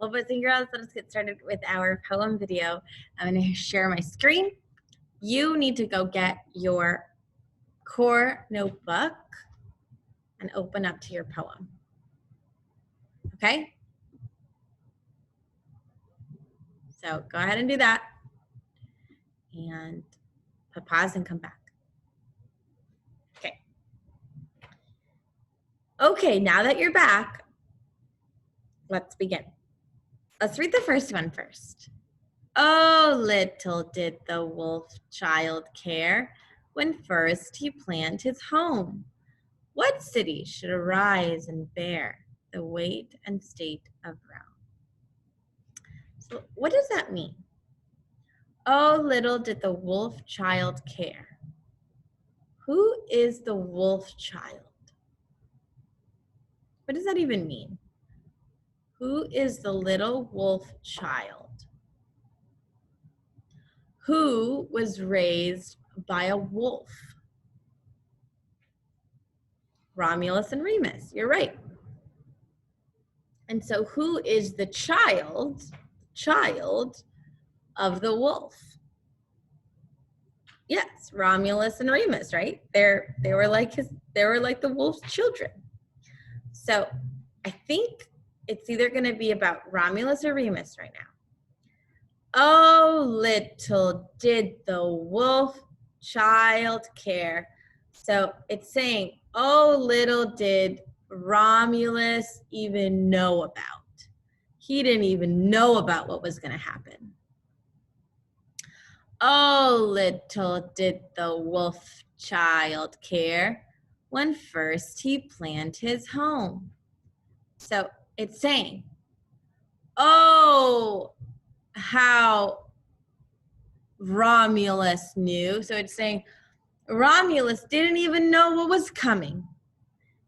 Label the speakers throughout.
Speaker 1: Well, boys and girls, let us get started with our poem video. I'm going to share my screen. You need to go get your core notebook and open up to your poem. Okay? So go ahead and do that. And put pause and come back. Okay. Okay, now that you're back, let's begin. Let's read the first one first. Oh, little did the wolf child care when first he planned his home. What city should arise and bear the weight and state of Rome? So what does that mean? Oh, little did the wolf child care. Who is the wolf child? What does that even mean? Who is the little wolf child? Who was raised by a wolf? Romulus and Remus, you're right. And so who is the child of the wolf? Yes, Romulus and Remus, right? They were like the wolf's children. So I think it's either going to be about Romulus or Remus right now. Oh, little did the wolf child care. So it's saying, oh, little did Romulus even know about. He didn't even know about what was going to happen. Oh, little did the wolf child care when first he planned his home. So it's saying, oh, how Romulus knew. So it's saying Romulus didn't even know what was coming.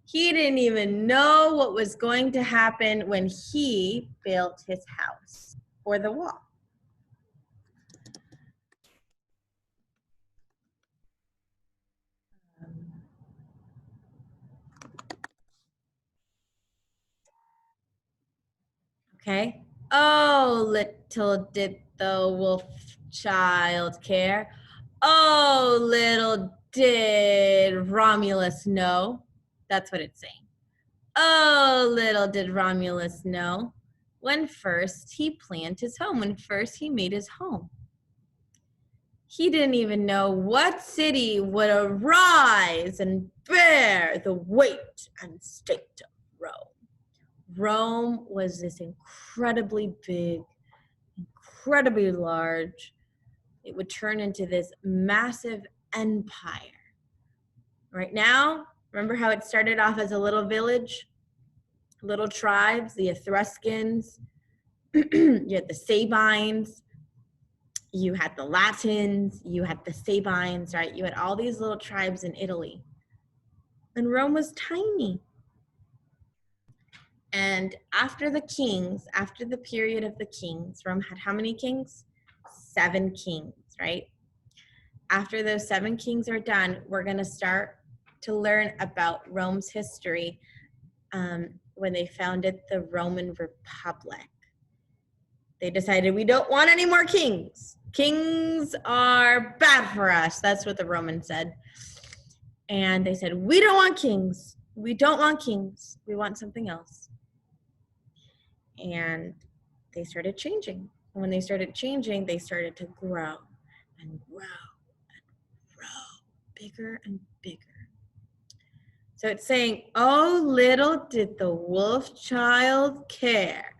Speaker 1: He didn't even know what was going to happen when he built his house or the wall. Okay. Oh, little did the wolf child care. Oh, little did Romulus know. That's what it's saying. Oh, little did Romulus know when first he planned his home, when first he made his home. He didn't even know what city would arise and bear the weight and state of Rome. Rome was this incredibly big, incredibly large. It would turn into this massive empire. Right now, remember how it started off as a little village, little tribes, the Etruscans, you had the Sabines, you had the Latins, you had the Sabines, right? You had all these little tribes in Italy. And Rome was tiny. And after the kings, after the period of the kings, Rome had how many kings? 7 kings, right? After those 7 kings are done, we're going to start to learn about Rome's history when they founded the Roman Republic. They decided we don't want any more kings. Kings are bad for us. That's what the Romans said. And they said, we don't want kings. We don't want kings. We want something else. And they started changing. And when they started changing, they started to grow and grow and grow, bigger and bigger. So it's saying, oh, little did the wolf child care.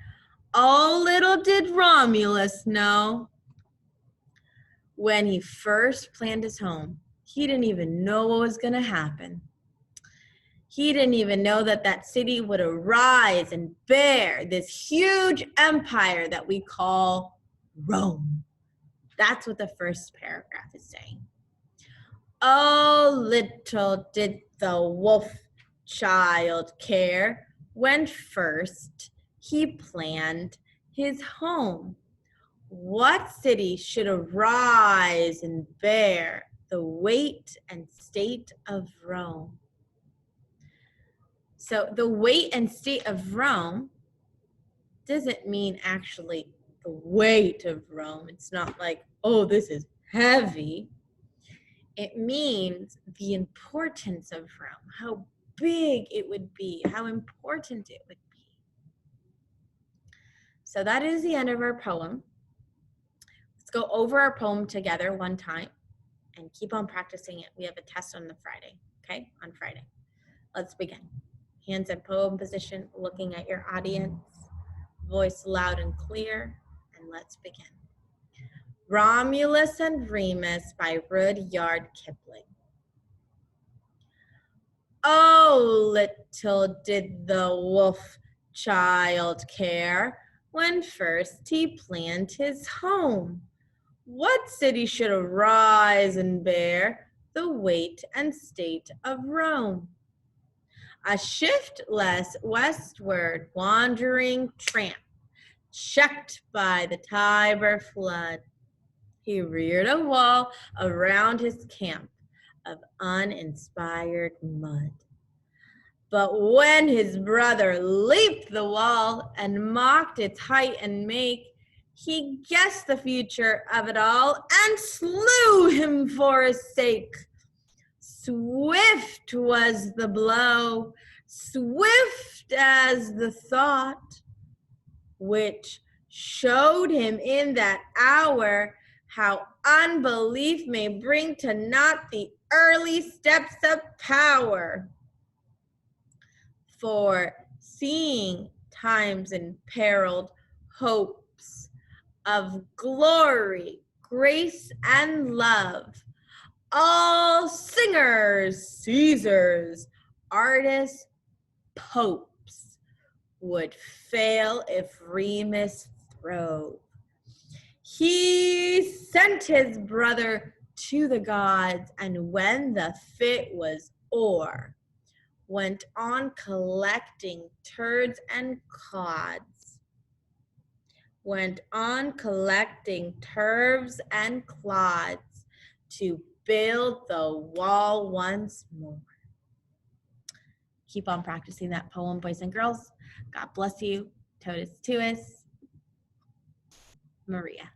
Speaker 1: Oh, little did Romulus know. When he first planned his home, he didn't even know what was going to happen. He didn't even know that that city would arise and bear this huge empire that we call Rome. That's what the first paragraph is saying. Oh, little did the wolf child care when first he planned his home. What city should arise and bear the weight and state of Rome? So the weight and state of Rome doesn't mean actually the weight of Rome. It's not like, oh, this is heavy. It means the importance of Rome, how big it would be, how important it would be. So that is the end of our poem. Let's go over our poem together one time and keep on practicing it. We have a test on the Friday, okay? On Friday. Let's begin. Hands in poem position, looking at your audience, voice loud and clear, and let's begin. Romulus and Remus by Rudyard Kipling. Oh, little did the wolf child care when first he planned his home, what city should arise and bear the weight and state of Rome? A shiftless westward wandering tramp, checked by the Tiber flood, he reared a wall around his camp of uninspired mud. But when his brother leaped the wall and mocked its height and make, he guessed the future of it all and slew him for his sake. Swift was the blow, swift as the thought, which showed him in that hour how unbelief may bring to naught the early steps of power. For seeing times imperiled hopes of glory, grace, and love, all singers, Caesars, artists, popes would fail if Remus throve. He sent his brother to the gods, and when the fit was o'er, went on collecting turds and clods. Went on collecting turves and clods to build the wall once more. Keep on practicing that poem, boys and girls. God bless you. Totus tuus. Maria.